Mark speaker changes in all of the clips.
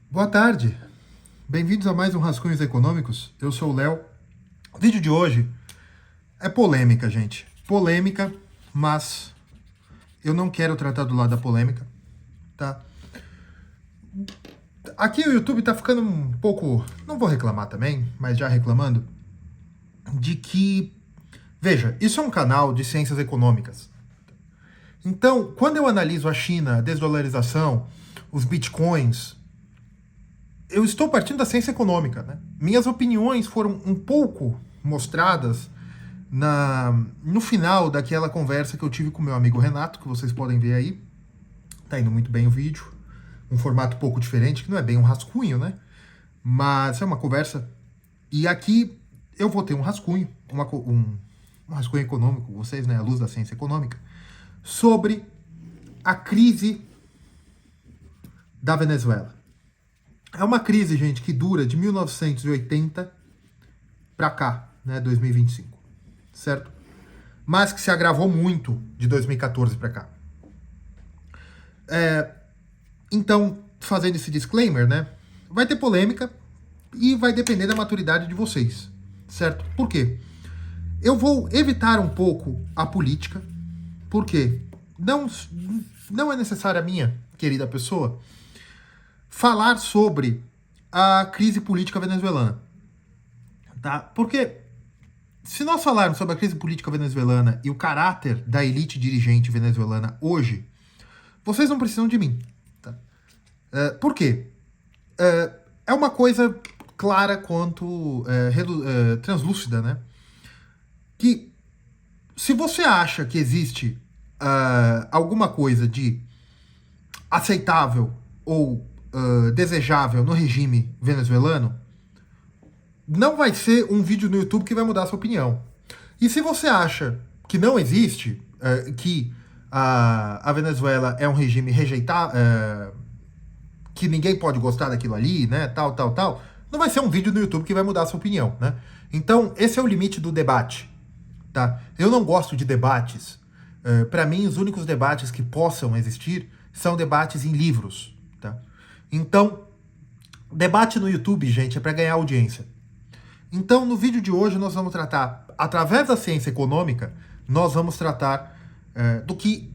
Speaker 1: Boa tarde, bem-vindos a mais um Rascunhos Econômicos. Eu sou o Léo. O vídeo de hoje é polêmica, gente. Polêmica, mas eu não quero tratar do lado da polêmica, tá? Aqui o YouTube tá ficando um pouco, não vou reclamar também, mas já reclamando, de que, veja, isso é um canal de ciências econômicas. Então, quando eu analiso a China, a desdolarização, os bitcoins, eu estou partindo da ciência econômica, né? Minhas opiniões foram um pouco mostradas no final daquela conversa que eu tive com meu amigo Renato, que vocês podem ver aí. Tá indo muito bem o vídeo. Um formato um pouco diferente, que não é bem um rascunho, né? Mas é uma conversa. E aqui eu vou ter um rascunho, um rascunho econômico com vocês, né? À luz da ciência econômica, sobre a crise da Venezuela. É uma crise, gente, que dura de 1980 para cá, né, 2025, certo? Mas que se agravou muito de 2014 para cá. Então, fazendo esse disclaimer, né, vai ter polêmica e vai depender da maturidade de vocês, certo? Por quê? Eu vou evitar um pouco a política, porque não é necessário a minha querida pessoa falar sobre a crise política venezuelana, tá? Porque se nós falarmos sobre a crise política venezuelana e o caráter da elite dirigente venezuelana hoje, vocês não precisam de mim. Tá? Por quê? É uma coisa clara quanto translúcida, né? Que se você acha que existe alguma coisa de aceitável ou desejável no regime venezuelano, não vai ser um vídeo no YouTube que vai mudar a sua opinião. E se você acha que não existe, que a Venezuela é um regime rejeitado, que ninguém pode gostar daquilo ali, né, tal, não vai ser um vídeo no YouTube que vai mudar a sua opinião, né? Então, esse é o limite do debate, tá? Eu não gosto de debates. Para mim, os únicos debates que possam existir são debates em livros, tá? Então, debate no YouTube, gente, é para ganhar audiência. Então, no vídeo de hoje, nós vamos tratar, através da ciência econômica, nós vamos tratar do que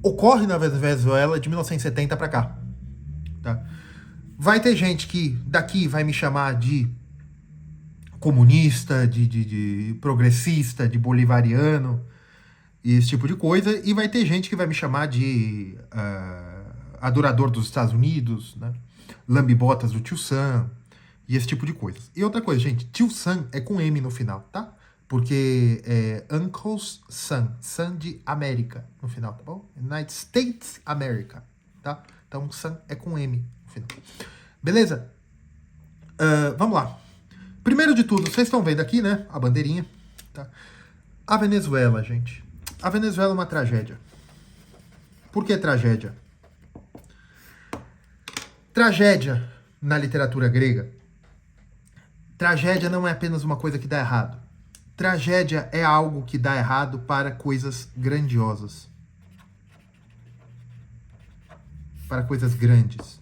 Speaker 1: ocorre na Venezuela de 1970 para cá. Tá? Vai ter gente que daqui vai me chamar de comunista, de progressista, de bolivariano, e esse tipo de coisa, e vai ter gente que vai me chamar de adorador dos Estados Unidos, né? Lambibotas do Tio Sam, e esse tipo de coisas. E outra coisa, gente, Tio Sam é com M no final, tá? Porque é Uncle's Son, Son de América no final, tá bom? United States America, tá? Então, Son é com M no final. Beleza? Vamos lá. Primeiro de tudo, vocês estão vendo aqui, né? A bandeirinha, tá? A Venezuela, gente. A Venezuela é uma tragédia. Por que tragédia? Tragédia, na literatura grega, tragédia não é apenas uma coisa que dá errado. Tragédia é algo que dá errado para coisas grandiosas. Para coisas grandes.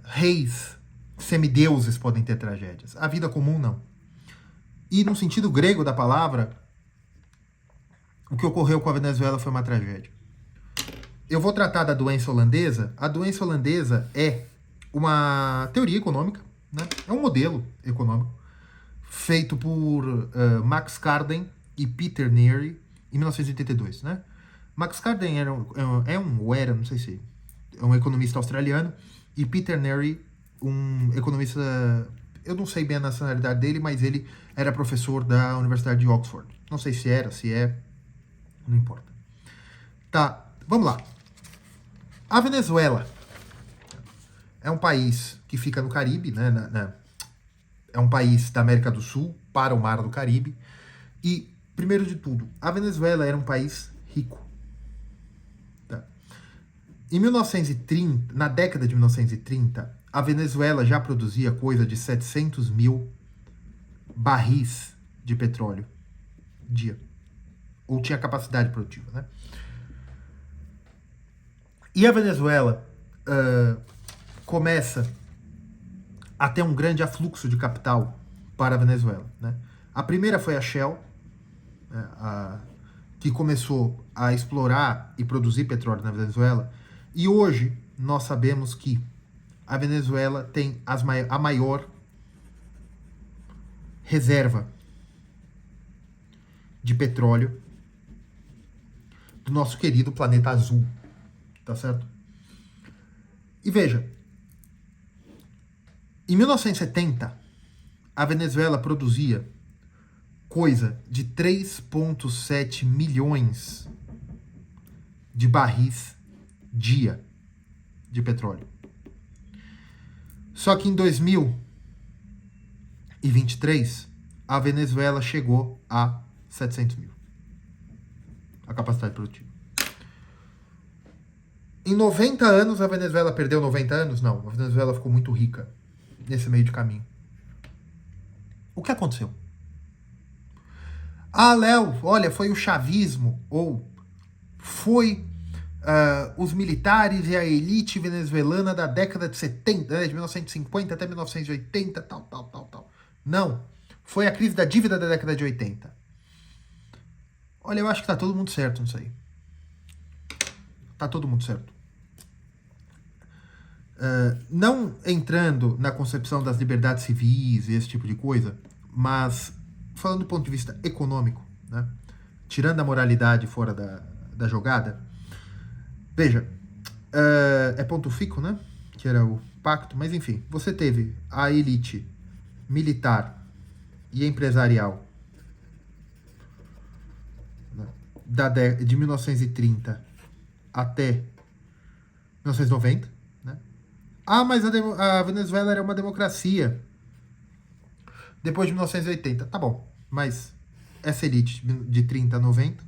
Speaker 1: Reis, semideuses podem ter tragédias. A vida comum não. E no sentido grego da palavra, o que ocorreu com a Venezuela foi uma tragédia. Eu vou tratar da doença holandesa. A doença holandesa é uma teoria econômica, né? É um modelo econômico feito por Max Carden e Peter Neary em 1982, né? Max Carden era, não sei se é um economista australiano, e Peter Neary, um economista, eu não sei bem a nacionalidade dele, mas ele era professor da Universidade de Oxford. Não sei se era, se é, não importa. Tá, vamos lá. A Venezuela é um país que fica no Caribe, né? É um país da América do Sul para o Mar do Caribe. E, primeiro de tudo, a Venezuela era um país rico. Tá? Em 1930, na década de 1930, a Venezuela já produzia coisa de 700 mil barris de petróleo dia. Ou tinha capacidade produtiva, né? E a Venezuela começa a ter um grande afluxo de capital para a Venezuela, né? A primeira foi a Shell, né, que começou a explorar e produzir petróleo na Venezuela, e hoje nós sabemos que a Venezuela tem a maior reserva de petróleo do nosso querido planeta azul, tá certo? E veja, em 1970, a Venezuela produzia coisa de 3,7 milhões de barris dia de petróleo. Só que em 2023, a Venezuela chegou a 700 mil. A capacidade produtiva. Em 90 anos, a Venezuela perdeu 90 anos? Não, a Venezuela ficou muito rica nesse meio de caminho. O que aconteceu? Ah, Léo, olha, foi o chavismo, ou foi os militares e a elite venezuelana da década de 70, né, de 1950 até 1980, tal. Não, foi a crise da dívida da década de 80. Olha, eu acho que tá todo mundo certo nisso aí. Tá todo mundo certo. Não entrando na concepção das liberdades civis e esse tipo de coisa, mas falando do ponto de vista econômico, né, tirando a moralidade fora da jogada, veja, é ponto fico, né, que era o pacto, mas enfim, você teve a elite militar e empresarial, né, de 1930 até 1990, né? Ah, mas a Venezuela era uma democracia depois de 1980. Tá bom, mas essa elite de 30 a 90.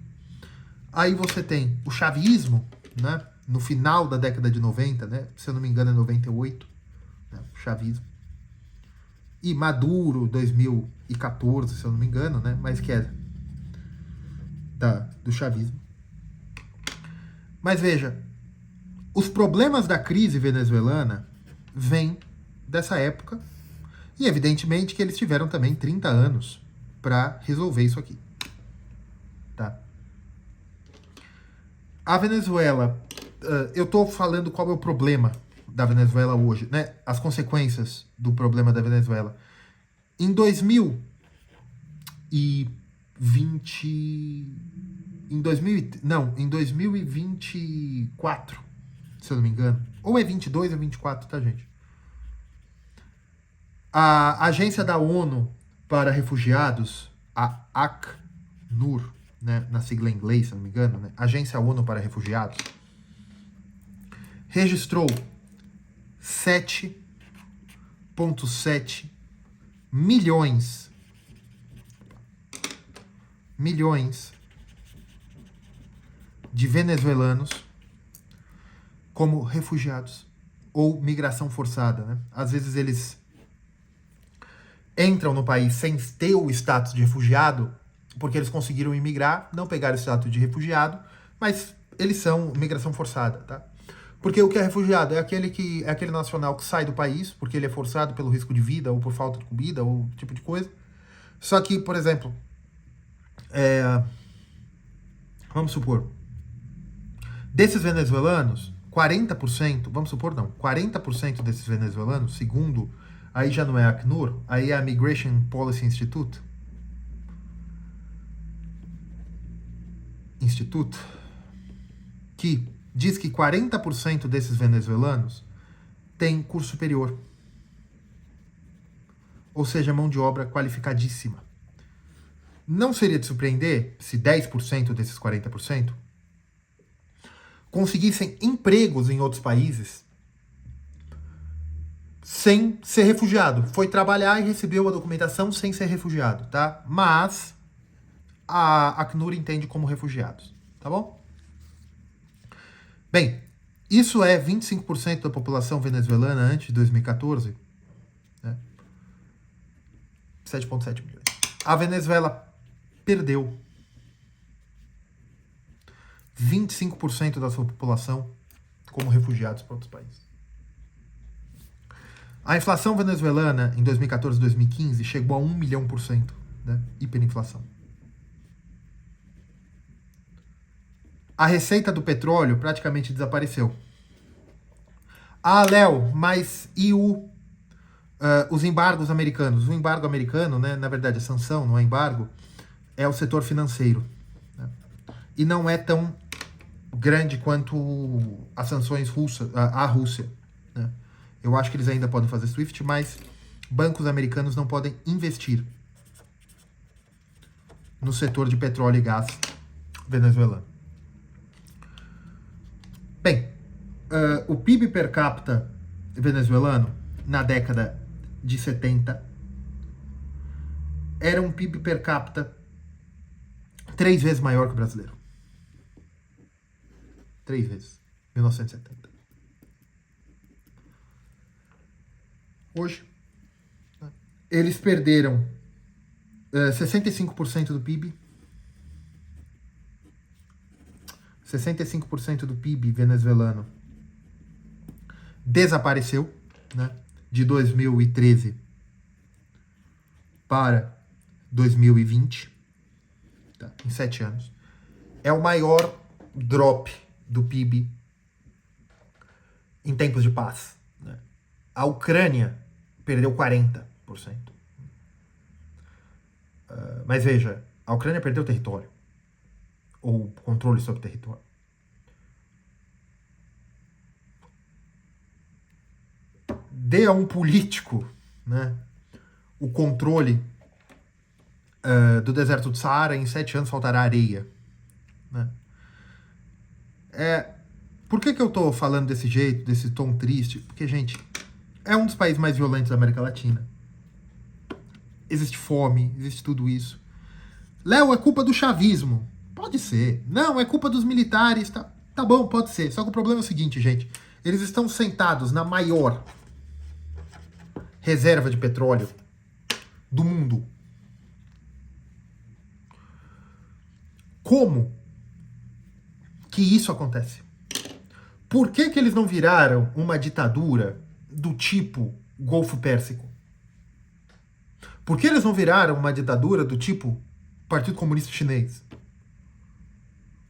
Speaker 1: Aí você tem o chavismo, né? No final da década de 90, né? Se eu não me engano é 98, né? O chavismo. E Maduro, 2014, se eu não me engano, né? Mas que é do chavismo. Mas veja, os problemas da crise venezuelana vêm dessa época e, evidentemente, que eles tiveram também 30 anos para resolver isso aqui. Tá? A Venezuela, eu estou falando qual é o problema da Venezuela hoje, né? As consequências do problema da Venezuela. Em 2024, se eu não me engano, ou é 22 ou 24, tá, gente? A agência da ONU para refugiados, a ACNUR, né, na sigla em inglês, se não me engano, né, Agência ONU para Refugiados, registrou 7,7 milhões de venezuelanos como refugiados ou migração forçada, né? Às vezes eles entram no país sem ter o status de refugiado, porque eles conseguiram imigrar, não pegaram o status de refugiado, mas eles são migração forçada, tá? Porque o que é refugiado? É aquele nacional que sai do país, porque ele é forçado pelo risco de vida, ou por falta de comida, ou tipo de coisa. Só que, por exemplo, vamos supor, desses venezuelanos, 40%, vamos supor não, 40% desses venezuelanos, segundo, aí já não é a ACNUR, aí é a Migration Policy Institute, que diz que 40% desses venezuelanos têm curso superior. Ou seja, mão de obra qualificadíssima. Não seria de surpreender se 10% desses 40% conseguissem empregos em outros países sem ser refugiado. Foi trabalhar e recebeu a documentação sem ser refugiado, tá? Mas a ACNUR entende como refugiados, tá bom? Bem, isso é 25% da população venezuelana antes de 2014, né? 7,7 milhões. A Venezuela perdeu 25% da sua população como refugiados para outros países. A inflação venezuelana em 2014 e 2015 chegou a 1 milhão por cento, né? Hiperinflação. A receita do petróleo praticamente desapareceu. Ah, Léo, mas e os embargos americanos? O embargo americano, né, na verdade a sanção, não é embargo, é o setor financeiro. Né? E não é tão grande quanto as sanções russas, à Rússia. Né? Eu acho que eles ainda podem fazer SWIFT, mas bancos americanos não podem investir no setor de petróleo e gás venezuelano. Bem, o PIB per capita venezuelano, na década de 70, era um PIB per capita 3 vezes maior que o brasileiro. 3 vezes. 1970. Hoje, eles perderam 65% do PIB. 65% do PIB venezuelano desapareceu, né, de 2013 para 2020, tá, em 7 anos. É o maior drop do PIB em tempos de paz. Né? A Ucrânia perdeu 40%. Mas veja, a Ucrânia perdeu território, ou controle sobre o território. Dê a um político, né, o controle do deserto do Saara, em 7 anos faltará areia. Né? Por que eu tô falando desse jeito, desse tom triste? Porque, gente, é um dos países mais violentos da América Latina. Existe fome, existe tudo isso. Léo, é culpa do chavismo. Pode ser. Não, é culpa dos militares. Tá bom, pode ser. Só que o problema é o seguinte, gente. Eles estão sentados na maior reserva de petróleo do mundo. Como que isso acontece? Por que eles não viraram uma ditadura do tipo Golfo Pérsico? Por que eles não viraram uma ditadura do tipo Partido Comunista Chinês?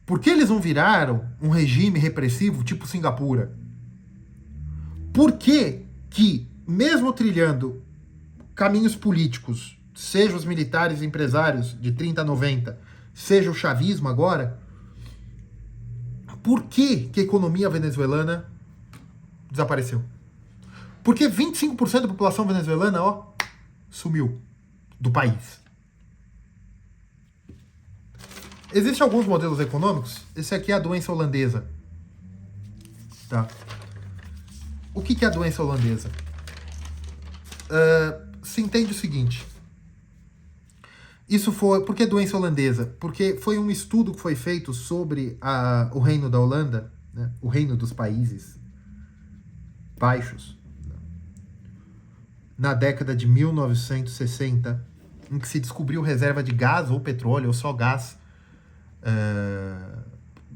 Speaker 1: Por que eles não viraram um regime repressivo tipo Singapura? Por que mesmo trilhando caminhos políticos, seja os militares e empresários de 30 a 90, seja o chavismo agora, por que a economia venezuelana desapareceu? Porque 25% da população venezuelana, sumiu do país. Existem alguns modelos econômicos. Esse aqui é a doença holandesa. Tá? O que é a doença holandesa? Se entende o seguinte. Isso foi... Por que doença holandesa? Porque foi um estudo que foi feito sobre o reino da Holanda, né? O reino dos países baixos, na década de 1960, em que se descobriu reserva de gás ou petróleo, ou só gás,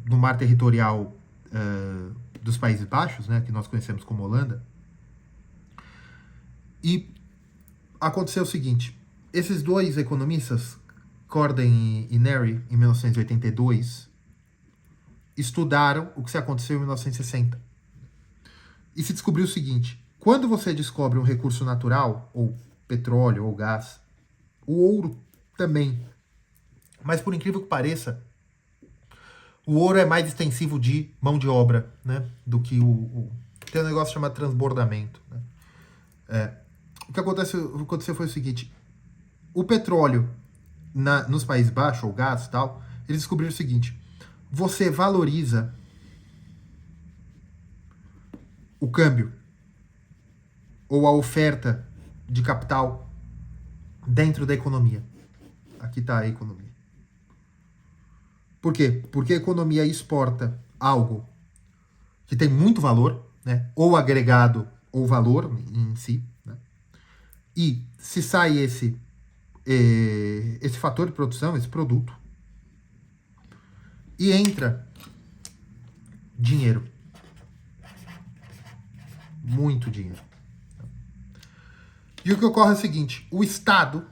Speaker 1: no mar territorial dos Países Baixos, né, que nós conhecemos como Holanda. E aconteceu o seguinte, esses dois economistas, Corden e Neri, em 1982, estudaram o que aconteceu em 1960. E se descobriu o seguinte, quando você descobre um recurso natural, ou petróleo, ou gás, o ouro também, mas por incrível que pareça, o ouro é mais extensivo de mão de obra, né, do que tem um negócio chamado transbordamento. Né? O que aconteceu foi o seguinte, o petróleo nos Países Baixos, ou gás e tal, eles descobriram o seguinte, você valoriza o câmbio, ou a oferta de capital dentro da economia. Aqui está a economia. Por quê? Porque a economia exporta algo que tem muito valor, né? Ou agregado, ou valor em si. Né? E se sai esse fator de produção, esse produto, e entra dinheiro. Muito dinheiro. E o que ocorre é o seguinte, o Estado,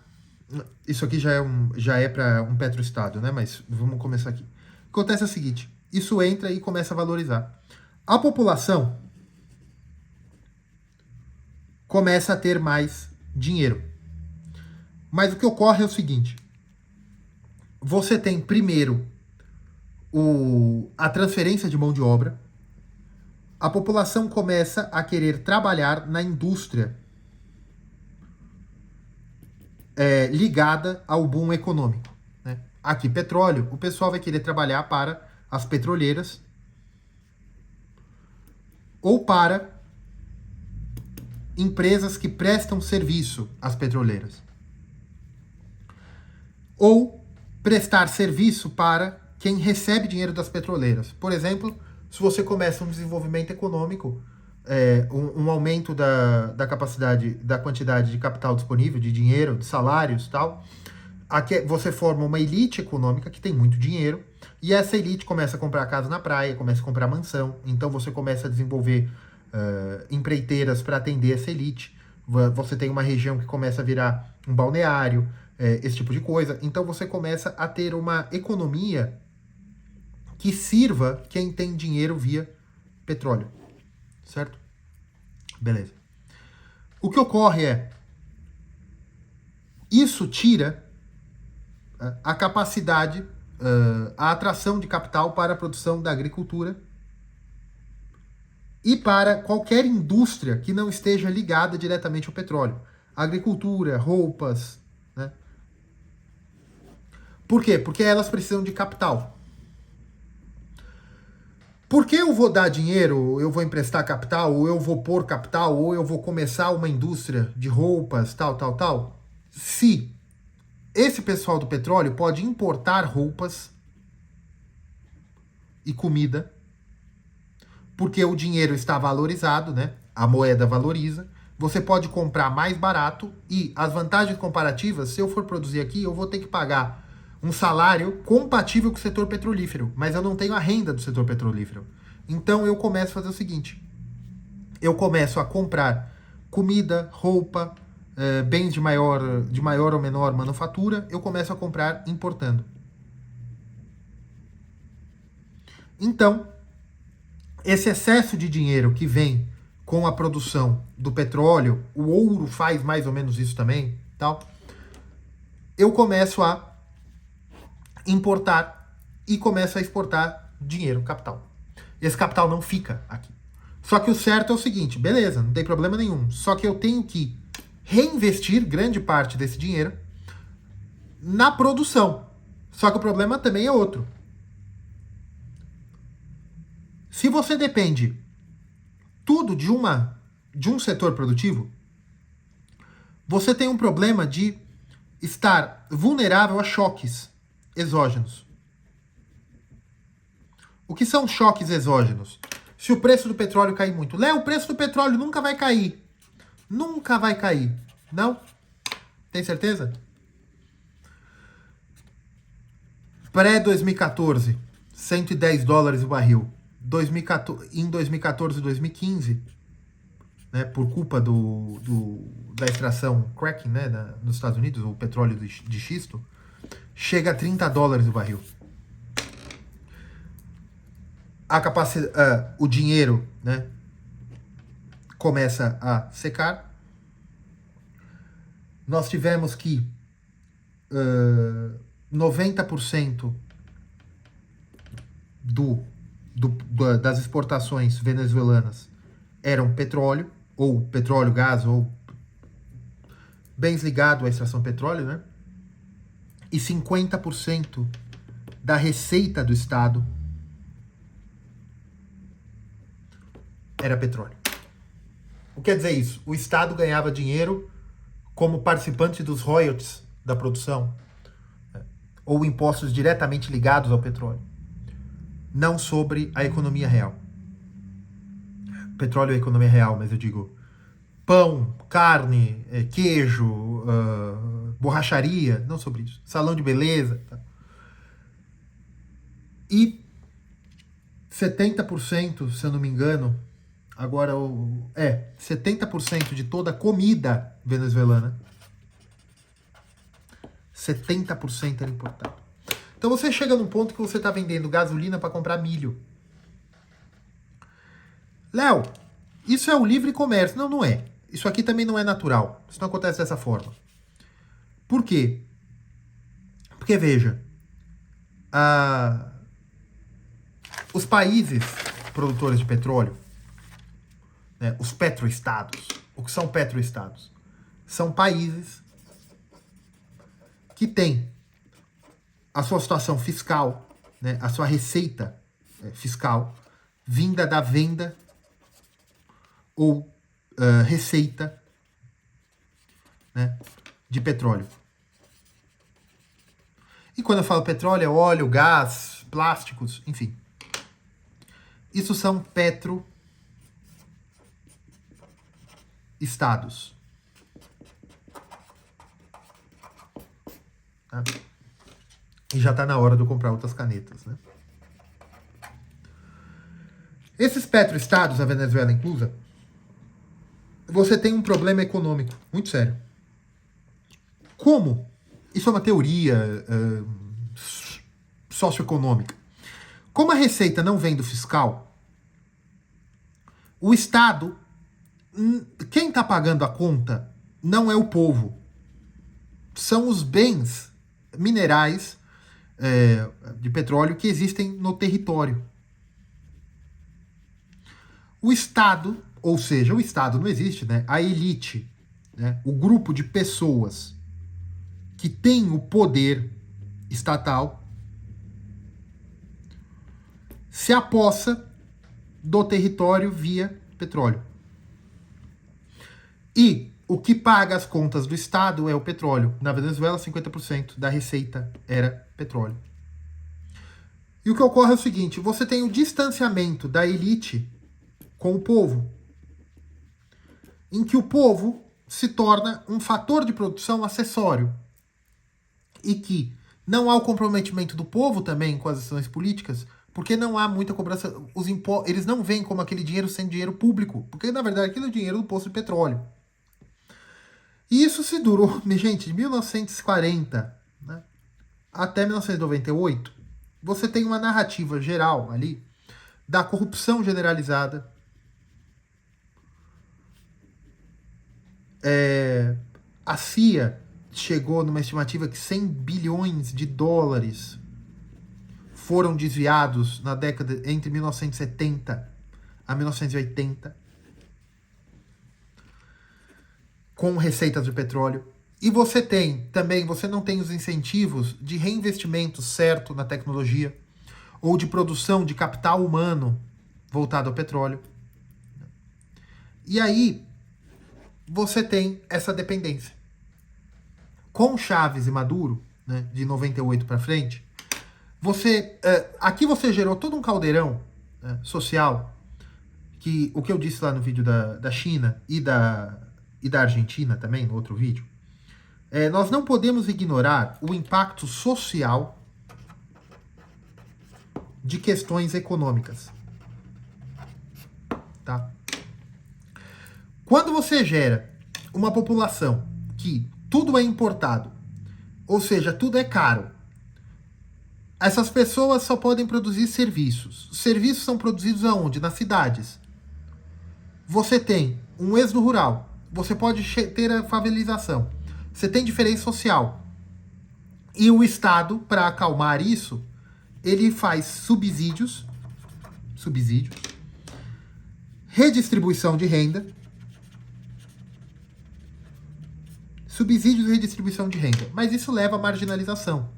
Speaker 1: isso aqui já é para um petroestado, né? Mas vamos começar aqui. O que acontece é o seguinte, isso entra e começa a valorizar. A população começa a ter mais dinheiro. Mas o que ocorre é o seguinte, você tem primeiro a transferência de mão de obra, a população começa a querer trabalhar na indústria ligada ao boom econômico. Né? Aqui, petróleo, o pessoal vai querer trabalhar para as petroleiras ou para empresas que prestam serviço às petroleiras. Ou prestar serviço para quem recebe dinheiro das petroleiras. Por exemplo, se você começa um desenvolvimento econômico, um aumento da capacidade, da quantidade de capital disponível, de dinheiro, de salários e tal, aqui você forma uma elite econômica que tem muito dinheiro, e essa elite começa a comprar casa na praia, começa a comprar mansão, então você começa a desenvolver empreiteiras para atender essa elite, você tem uma região que começa a virar um balneário, esse tipo de coisa, então você começa a ter uma economia que sirva quem tem dinheiro via petróleo, certo? Beleza. O que ocorre é, isso tira a capacidade, a atração de capital para a produção da agricultura e para qualquer indústria que não esteja ligada diretamente ao petróleo. Agricultura, roupas, né? Por quê? Porque elas precisam de capital. Por que eu vou dar dinheiro, eu vou emprestar capital, ou eu vou pôr capital, ou eu vou começar uma indústria de roupas, tal, se esse pessoal do petróleo pode importar roupas e comida, porque o dinheiro está valorizado, né? A moeda valoriza, você pode comprar mais barato e as vantagens comparativas, se eu for produzir aqui, eu vou ter que pagar um salário compatível com o setor petrolífero, mas eu não tenho a renda do setor petrolífero. Então eu começo a fazer o seguinte, eu começo a comprar comida, roupa, bens de maior ou menor manufatura, eu começo a comprar importando. Então, esse excesso de dinheiro que vem com a produção do petróleo, o ouro faz mais ou menos isso também, tal, eu começo a importar e começo a exportar dinheiro, capital. Esse capital não fica aqui. Só que o certo é o seguinte, beleza, não tem problema nenhum. Só que eu tenho que reinvestir grande parte desse dinheiro na produção. Só que o problema também é outro. Se você depende tudo de um setor produtivo, você tem um problema de estar vulnerável a choques exógenos. O que são choques exógenos? Se o preço do petróleo cair muito. Léo, o preço do petróleo nunca vai cair. Nunca vai cair. Não? Tem certeza? Pré-2014, 110 dólares o barril. Em 2014 e 2015, né, por culpa da extração cracking, né, nos Estados Unidos, o petróleo de xisto, chega a 30 dólares o barril. A capacidade, o dinheiro, né, começa a secar. Nós tivemos que 90% das exportações venezuelanas eram petróleo, ou petróleo, gás, ou bens ligados à extração de petróleo, né? E 50% da receita do Estado era petróleo. O que quer dizer isso? O Estado ganhava dinheiro como participante dos royalties da produção, ou impostos diretamente ligados ao petróleo, não sobre a economia real. Petróleo é a economia real, mas eu digo pão, carne, queijo, borracharia, não sobre isso. Salão de beleza. Tá? E 70%, se eu não me engano, Agora, 70% de toda a comida venezuelana, 70% era importado. Então você chega num ponto que você está vendendo gasolina para comprar milho. Léo, isso é o livre comércio. Não, não é. Isso aqui também não é natural. Isso não acontece dessa forma. Por quê? Porque, veja, os países produtores de petróleo, né, os petroestados, o que são petroestados? São países que têm a sua situação fiscal, né, a sua receita fiscal, vinda da venda ou receita, né, de petróleo. E quando eu falo petróleo, é óleo, gás, plásticos, enfim. Isso são petroestados. Tá? E já está na hora de eu comprar outras canetas, né? Esses petroestados, a Venezuela inclusa, você tem um problema econômico muito sério. Como? Isso é uma teoria socioeconômica. Como a receita não vem do fiscal, o Estado, quem está pagando a conta não é o povo. São os bens minerais de petróleo que existem no território. O Estado, ou seja, o Estado não existe, né? A elite, né? O grupo de pessoas que tem o poder estatal se apossa do território via petróleo. E o que paga as contas do Estado é o petróleo. Na Venezuela, 50% da receita era petróleo. E o que ocorre é o seguinte, você tem o distanciamento da elite com o povo, em que o povo se torna um fator de produção acessório e que não há o comprometimento do povo também com as decisões políticas, porque não há muita cobrança, eles não veem como aquele dinheiro sendo dinheiro público, porque na verdade aquilo é dinheiro do poço de petróleo. E isso se durou, gente, de 1940, né, até 1998, você tem uma narrativa geral ali da corrupção generalizada, a CIA chegou numa estimativa que 100 bilhões de dólares foram desviados na década entre 1970 a 1980 com receitas de petróleo. E você não tem os incentivos de reinvestimento certo na tecnologia ou de produção de capital humano voltado ao petróleo. E aí você tem essa dependência. Com Chávez e Maduro, né, de 98 para frente, aqui você gerou todo um caldeirão social, que o que eu disse lá no vídeo da China e da Argentina também, no outro vídeo, nós não podemos ignorar o impacto social de questões econômicas. Tá? Quando você gera uma população que tudo é importado, ou seja, tudo é caro, essas pessoas só podem produzir serviços. Os serviços são produzidos aonde? Nas cidades. Você tem um êxodo rural, você pode ter a favelização, você tem diferença social. E o Estado, para acalmar isso, ele faz subsídios, redistribuição de renda, subsídios e redistribuição de renda. Mas isso leva à marginalização.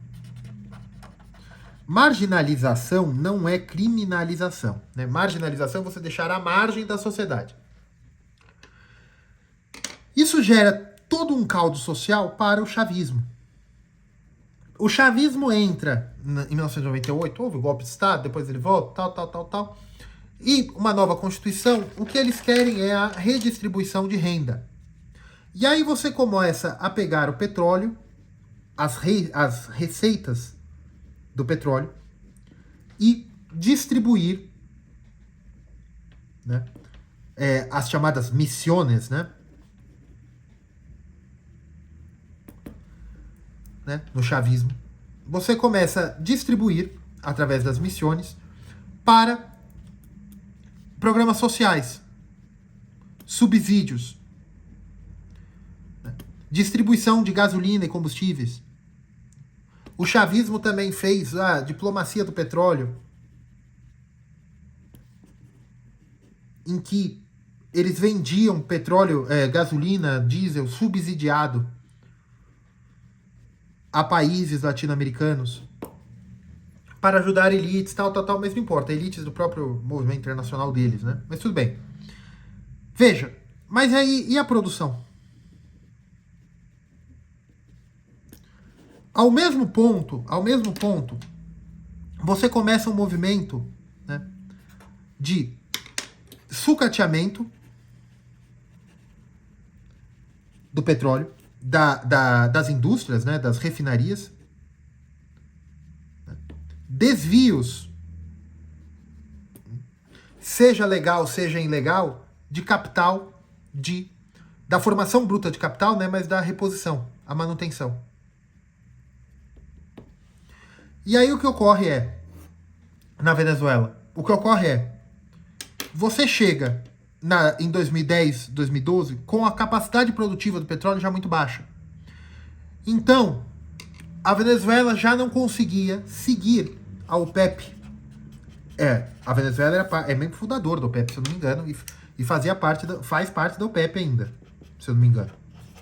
Speaker 1: Marginalização não é criminalização, né? Marginalização é você deixar à margem da sociedade. Isso gera todo um caldo social para o chavismo. O chavismo entra em 1998, houve o golpe de Estado, depois ele volta, tal. E uma nova Constituição, o que eles querem é a redistribuição de renda. E aí você começa a pegar o petróleo, as receitas do petróleo, e distribuir, né, as chamadas missões, né? No chavismo, você começa a distribuir, através das missões, para programas sociais, subsídios, né? Distribuição de gasolina e combustíveis. O chavismo também fez a diplomacia do petróleo, em que eles vendiam petróleo, gasolina, diesel subsidiado a países latino-americanos para ajudar elites, tal, mas não importa, elites do próprio movimento internacional deles, né? Mas tudo bem. Veja, mas aí, e a produção? Ao mesmo ponto, você começa um movimento, né, de sucateamento do petróleo, das indústrias, né, das refinarias, desvios, seja legal, seja ilegal, de capital, da formação bruta de capital, né, mas da reposição, a manutenção. E aí o que ocorre na Venezuela, você chega em 2010, 2012, com a capacidade produtiva do petróleo já muito baixa. Então, a Venezuela já não conseguia seguir a OPEP. A Venezuela é membro fundador da OPEP, se eu não me engano, e faz parte da OPEP ainda, se eu não me engano,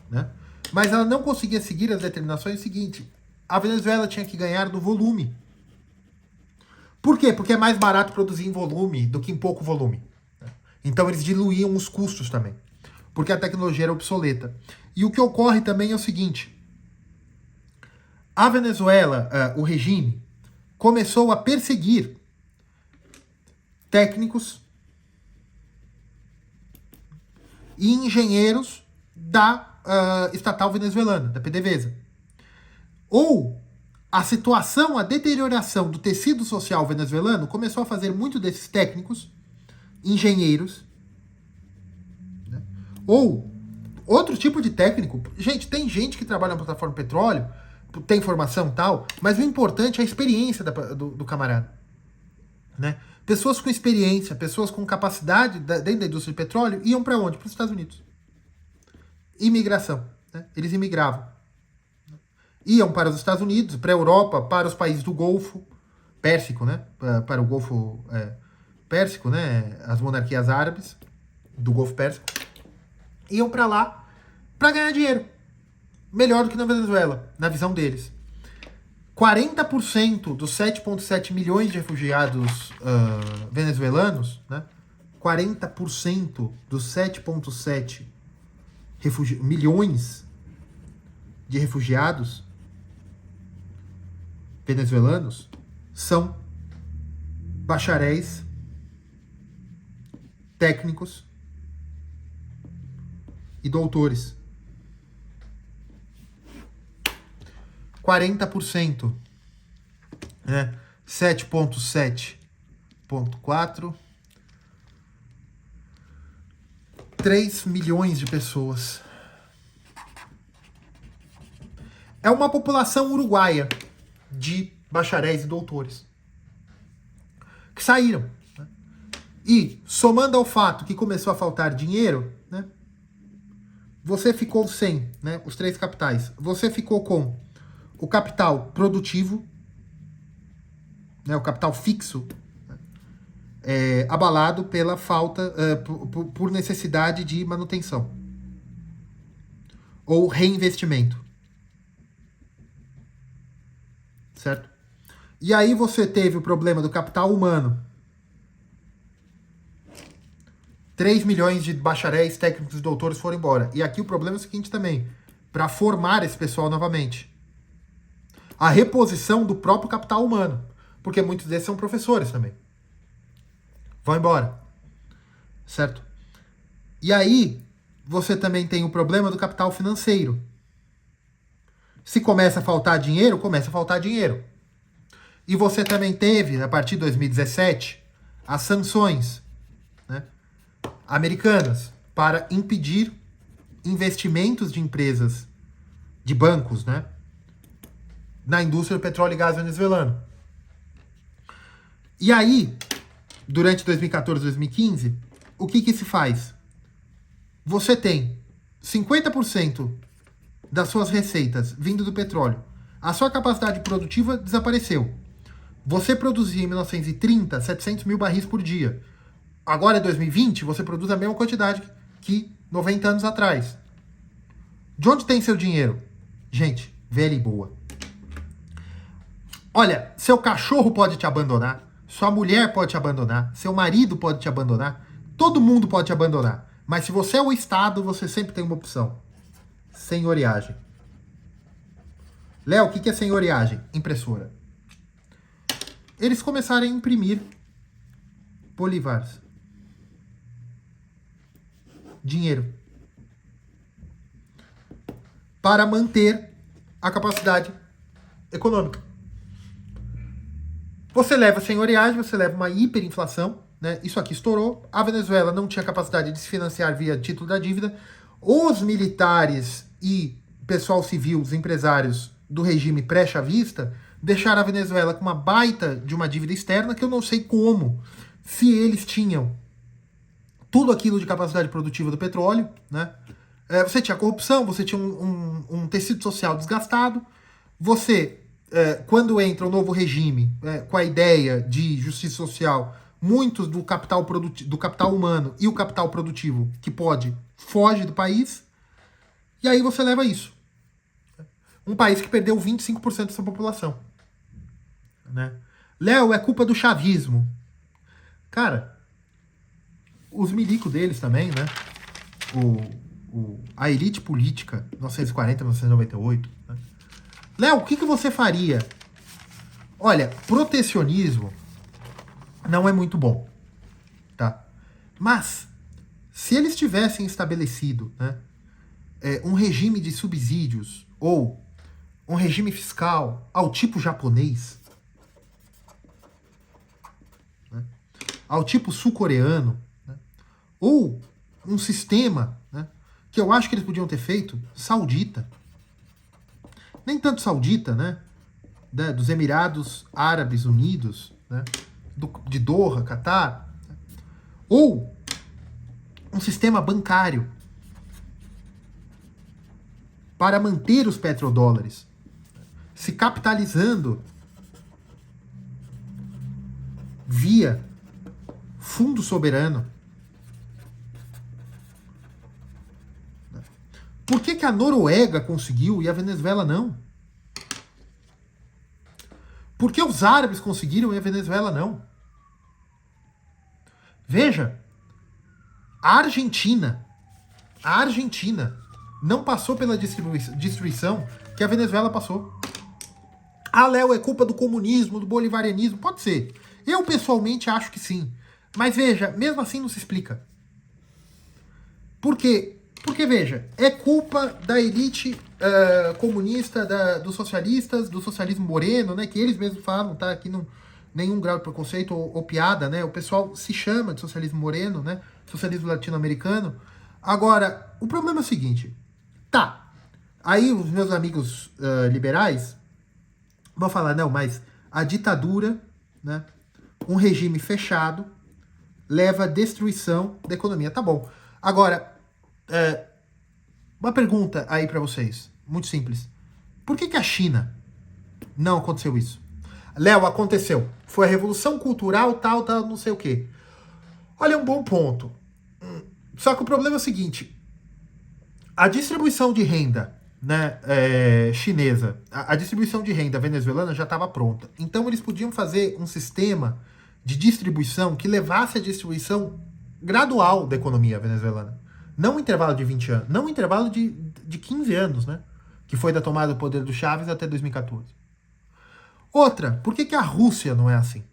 Speaker 1: né? Mas ela não conseguia seguir as determinações seguintes. A Venezuela tinha que ganhar do volume. Por quê? Porque é mais barato produzir em volume do que em pouco volume. Então eles diluíam os custos também, porque a tecnologia era obsoleta. E o que ocorre também é o seguinte: a Venezuela, o regime, começou a perseguir técnicos e engenheiros da estatal venezuelana, da PDVSA. Ou a situação, a deterioração do tecido social venezuelano começou a fazer muito desses técnicos, engenheiros, né? Ou outro tipo de técnico. Gente, tem gente que trabalha na plataforma petróleo, tem formação e tal, mas o importante é a experiência do camarada, né? Pessoas com experiência, pessoas com capacidade dentro da indústria de petróleo iam para onde? Para os Estados Unidos. Imigração, né? Eles imigravam. Iam para os Estados Unidos, para a Europa, para os países do Golfo Pérsico, né? Para o Golfo Pérsico, né? As monarquias árabes do Golfo Pérsico. Iam para lá para ganhar dinheiro. Melhor do que na Venezuela, na visão deles. 40% dos 7,7 milhões de refugiados venezuelanos, né? 40% dos 7,7 milhões de refugiados venezuelanos são bacharéis, técnicos e doutores. 40%, né? 7,7,4, 3 milhões de pessoas. É uma população uruguaia de bacharéis e doutores que saíram, né? E, somando ao fato que começou a faltar dinheiro, né, você ficou sem, né, os três capitais. Você ficou com o capital produtivo, né, o capital fixo, né, abalado pela falta, por necessidade de manutenção ou reinvestimento. Certo? E aí você teve o problema do capital humano. 3 milhões de bacharéis, técnicos e doutores foram embora. E aqui o problema é o seguinte também, para formar esse pessoal novamente. A reposição do próprio capital humano. Porque muitos desses são professores também. Vão embora. Certo? E aí, você também tem o problema do capital financeiro. Se começa a faltar dinheiro, começa a faltar dinheiro. E você também teve, a partir de 2017, as sanções, né, americanas para impedir investimentos de empresas, de bancos, né, na indústria do petróleo e gás venezuelano. E aí, durante 2014 e 2015, o que se faz? Você tem 50% das suas receitas vindo do petróleo. A sua capacidade produtiva desapareceu. Você produzia em 1930 700 mil barris por dia. Agora, em 2020, você produz a mesma quantidade que 90 anos atrás. De onde tem seu dinheiro? Gente, velha e boa. Olha, seu cachorro pode te abandonar, sua mulher pode te abandonar, seu marido pode te abandonar, todo mundo pode te abandonar. Mas se você é o Estado, você sempre tem uma opção. Senhoriagem. Léo, o que é senhoriagem? Impressora. Eles começaram a imprimir bolívares. Dinheiro. Para manter a capacidade econômica. Você leva senhoriagem, você leva uma hiperinflação, né? Isso aqui estourou. A Venezuela não tinha capacidade de se financiar via título da dívida. Os militares e pessoal civil, os empresários do regime pré-chavista, deixaram a Venezuela com uma baita de uma dívida externa que eu não sei como, se eles tinham tudo aquilo de capacidade produtiva do petróleo, né? Você tinha corrupção, você tinha um tecido social desgastado, você, quando entra o novo regime, com a ideia de justiça social, muitos do capital humano e o capital produtivo que pode, foge do país, e aí você leva isso. Um país que perdeu 25% da sua população. Né? Léo, é culpa do chavismo. Cara, os milicos deles também, né? A elite política, 1940, 1998. Né? Léo, o que você faria? Olha, protecionismo não é muito bom, tá? Mas, se eles tivessem estabelecido, né, um regime de subsídios ou um regime fiscal ao tipo japonês, né, ao tipo sul-coreano, né, ou um sistema, né, que eu acho que eles podiam ter feito, saudita. Nem tanto saudita, né, dos Emirados Árabes Unidos, né, de Doha, Catar, né, ou um sistema bancário para manter os petrodólares, se capitalizando via fundo soberano. Por que a Noruega conseguiu e a Venezuela não? Por que os árabes conseguiram e a Venezuela não? Veja, a Argentina não passou pela destruição que a Venezuela passou. Ah, Léo, é culpa do comunismo, do bolivarianismo? Pode ser. Eu, pessoalmente, acho que sim. Mas veja, mesmo assim não se explica. Por quê? Porque, veja, é culpa da elite comunista, dos socialistas, do socialismo moreno, né? Que eles mesmos falam, tá? Aqui não nenhum grau de preconceito ou piada, né? O pessoal se chama de socialismo moreno, né? Socialismo latino-americano. Agora, o problema é o seguinte. Tá. Aí os meus amigos liberais vão falar, não, mas a ditadura, né? Um regime fechado leva à destruição da economia. Tá bom. Agora, uma pergunta aí pra vocês, muito simples. Por que a China não aconteceu isso? Léo, aconteceu. Foi a revolução cultural, tal, não sei o quê. Olha, é um bom ponto. Só que o problema é o seguinte. A distribuição de renda, né, chinesa, a distribuição de renda venezuelana já estava pronta. Então eles podiam fazer um sistema de distribuição que levasse a distribuição gradual da economia venezuelana. Não um intervalo de 20 anos, não um intervalo de 15 anos, né? Que foi da tomada do poder do Chávez até 2014. Outra, por que a Rússia não é assim?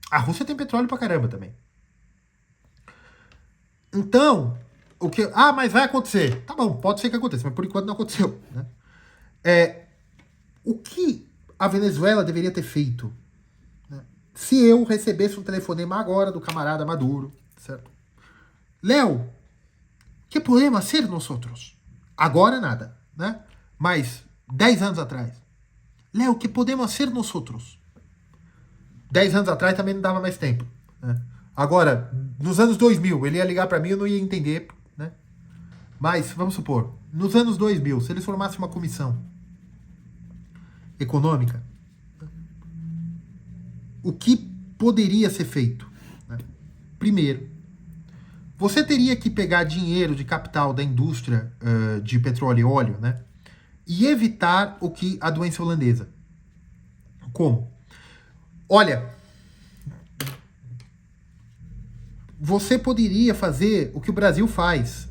Speaker 1: A Rússia tem petróleo pra caramba também. Então, o que... Ah, mas vai acontecer. Tá bom, pode ser que aconteça, mas por enquanto não aconteceu. Né? O que a Venezuela deveria ter feito, né, se eu recebesse um telefonema agora do camarada Maduro, certo? Léo, que podemos ser nós outros? Agora nada, né? Mas 10 anos atrás. Léo, que podemos ser nós outros? 10 anos atrás também não dava mais tempo. Né? Agora, nos anos 2000, ele ia ligar para mim e eu não ia entender. Né? Mas, vamos supor, nos anos 2000, se eles formassem uma comissão econômica, o que poderia ser feito? Né? Primeiro, você teria que pegar dinheiro de capital da indústria de petróleo e óleo, né? E evitar o que a doença holandesa. Como? Olha, você poderia fazer o que o Brasil faz,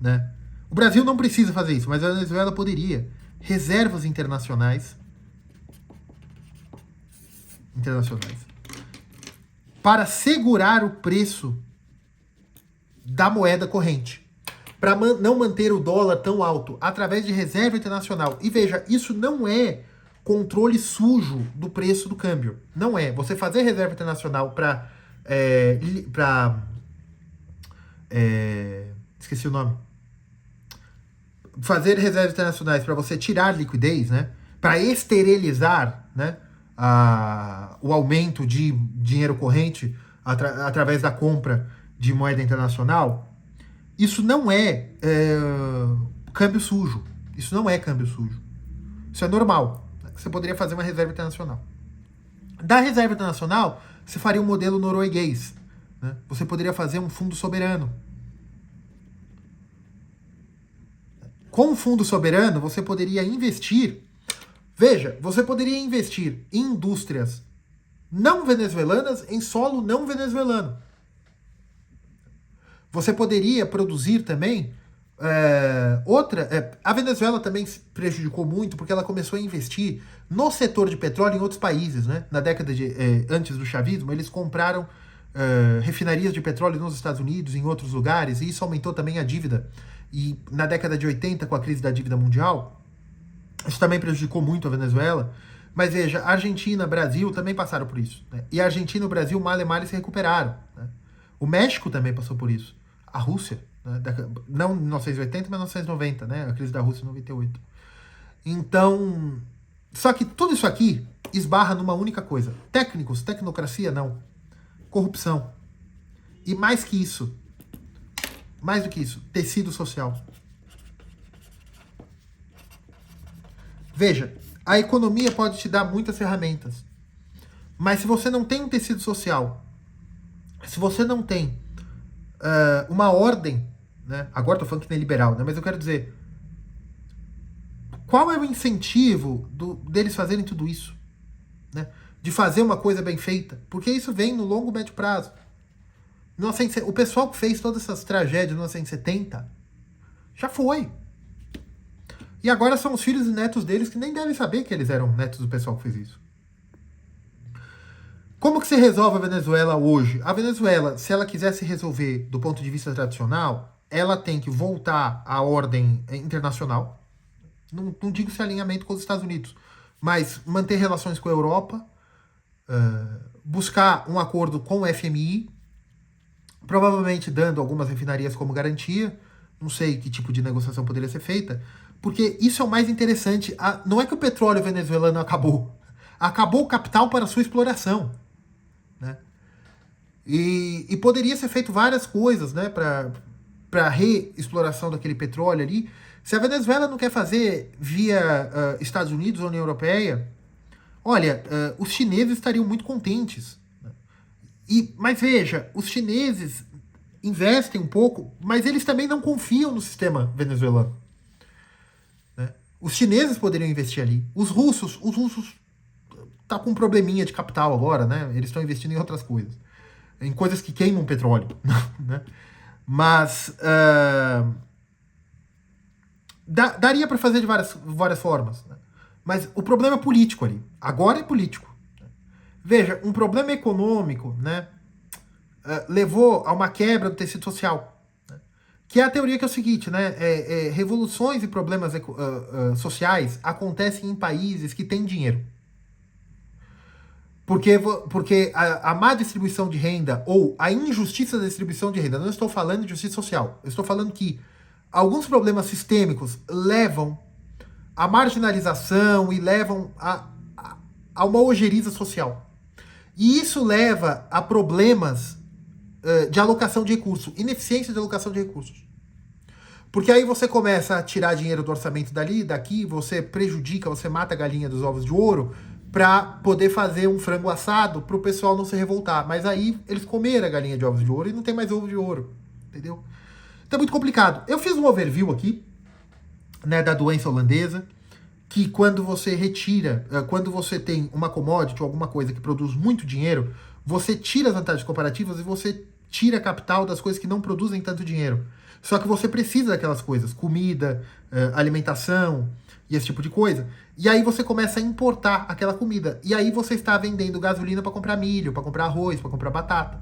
Speaker 1: né? O Brasil não precisa fazer isso, mas a Venezuela poderia. Reservas internacionais para segurar o preço da moeda corrente, para não manter o dólar tão alto, através de reserva internacional. E veja, isso não é controle sujo do preço do câmbio. Não é. Você fazer reserva internacional para esqueci o nome. Fazer reservas internacionais para você tirar liquidez, né? Para esterilizar, né? O aumento de dinheiro corrente através da compra de moeda internacional, isso não é câmbio sujo. Isso não é câmbio sujo. Isso é normal. Você poderia fazer uma reserva internacional. Da reserva internacional, você faria um modelo norueguês. Né? Você poderia fazer um fundo soberano. Com o fundo soberano, você poderia investir. Veja, você poderia investir em indústrias não venezuelanas em solo não venezuelano. Você poderia produzir também a Venezuela também se prejudicou muito porque ela começou a investir no setor de petróleo em outros países, né? Na década antes do chavismo, eles compraram refinarias de petróleo nos Estados Unidos, em outros lugares, e isso aumentou também a dívida. E na década de 80, com a crise da dívida mundial, isso também prejudicou muito a Venezuela. Mas veja, Argentina, Brasil também passaram por isso. Né? E a Argentina e o Brasil, mal e mal, se recuperaram. Né? O México também passou por isso. A Rússia, né? Não em 1980, mas 1990, né? A crise da Rússia em 98. Então, só que tudo isso aqui esbarra numa única coisa. Técnicos, tecnocracia, não. Corrupção. E mais que isso, mais do que isso, tecido social. Veja, a economia pode te dar muitas ferramentas. Mas se você não tem um tecido social, se você não tem uma ordem, né? Agora estou falando que nem liberal, né? Mas eu quero dizer, qual é o incentivo deles fazerem tudo isso? Né? De fazer uma coisa bem feita? Porque isso vem no longo e médio prazo. O pessoal que fez todas essas tragédias em 1970 já foi. E agora são os filhos e netos deles que nem devem saber que eles eram netos do pessoal que fez isso. Como que se resolve a Venezuela hoje? A Venezuela, se ela quiser se resolver do ponto de vista tradicional, ela tem que voltar à ordem internacional. Não digo se alinhamento com os Estados Unidos, mas manter relações com a Europa, buscar um acordo com o FMI, provavelmente dando algumas refinarias como garantia. Não sei que tipo de negociação poderia ser feita, porque isso é o mais interessante. Não é que o petróleo venezuelano acabou. Acabou o capital para a sua exploração. Né? E poderia ser feito várias coisas, né, para reexploração daquele petróleo ali. Se a Venezuela não quer fazer via Estados Unidos ou União Europeia, olha, os chineses estariam muito contentes. Né? Mas veja, os chineses investem um pouco, mas eles também não confiam no sistema venezuelano. Né? Os chineses poderiam investir ali. Os russos tá com um probleminha de capital agora, né? Eles estão investindo em outras coisas. Em coisas que queimam petróleo. Né? Mas daria para fazer de várias formas. Né? Mas o problema é político ali. Agora é político. Né? Veja, um problema econômico, né, levou a uma quebra do tecido social. Né? Que é a teoria que é o seguinte, né? Revoluções e problemas sociais acontecem em países que têm dinheiro. Porque a má distribuição de renda ou a injustiça da distribuição de renda, não estou falando de justiça social, eu estou falando que alguns problemas sistêmicos levam à marginalização e levam a uma ojeriza social. E isso leva a problemas de alocação de recursos, ineficiência de alocação de recursos. Porque aí você começa a tirar dinheiro do orçamento dali, daqui, você prejudica, você mata a galinha dos ovos de ouro para poder fazer um frango assado para o pessoal não se revoltar. Mas aí eles comeram a galinha de ovos de ouro e não tem mais ovo de ouro, entendeu? Então é muito complicado. Eu fiz um overview aqui, né, da doença holandesa, que quando você retira, quando você tem uma commodity ou alguma coisa que produz muito dinheiro, você tira as vantagens comparativas e você tira capital das coisas que não produzem tanto dinheiro. Só que você precisa daquelas coisas, comida, alimentação e esse tipo de coisa. E aí você começa a importar aquela comida. E aí você está vendendo gasolina para comprar milho, para comprar arroz, para comprar batata.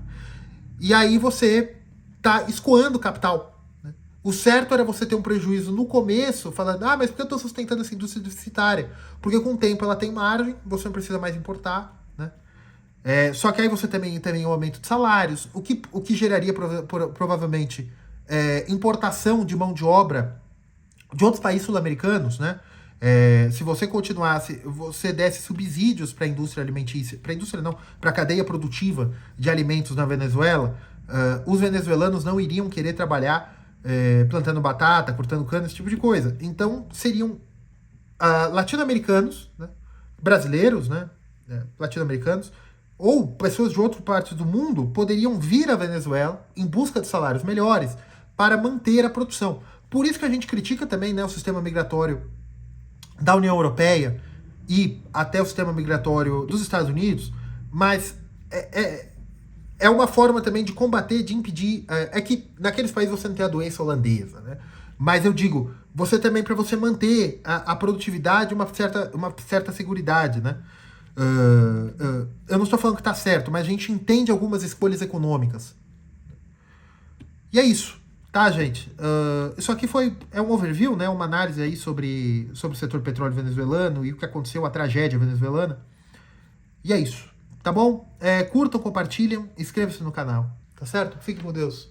Speaker 1: E aí você está escoando capital. Né? O certo era você ter um prejuízo no começo, falando, mas por que eu estou sustentando essa indústria deficitária? Porque com o tempo ela tem margem, você não precisa mais importar. Né? Só que aí você também tem um aumento de salários, o que geraria provavelmente importação de mão de obra de outros países sul-americanos, né? Se você continuasse, você desse subsídios para a indústria alimentícia, para a indústria não, para a cadeia produtiva de alimentos na Venezuela, os venezuelanos não iriam querer trabalhar plantando batata, cortando cana, esse tipo de coisa. Então seriam latino-americanos, né? Brasileiros, né? Latino-americanos, ou pessoas de outras partes do mundo poderiam vir à Venezuela em busca de salários melhores para manter a produção. Por isso que a gente critica também, né, o sistema migratório da União Europeia e até o sistema migratório dos Estados Unidos, mas é uma forma também de combater, de impedir. É que naqueles países você não tem a doença holandesa, né? Mas eu digo, você também, para você manter a produtividade, uma certa seguridade, né? Eu não estou falando que está certo, mas a gente entende algumas escolhas econômicas. E é isso. Tá, gente? Isso aqui é um overview, né? Uma análise aí sobre o setor petróleo venezuelano e o que aconteceu, a tragédia venezuelana. E é isso, tá bom? Curtam, compartilham, inscrevam-se no canal, tá certo? Fiquem com Deus.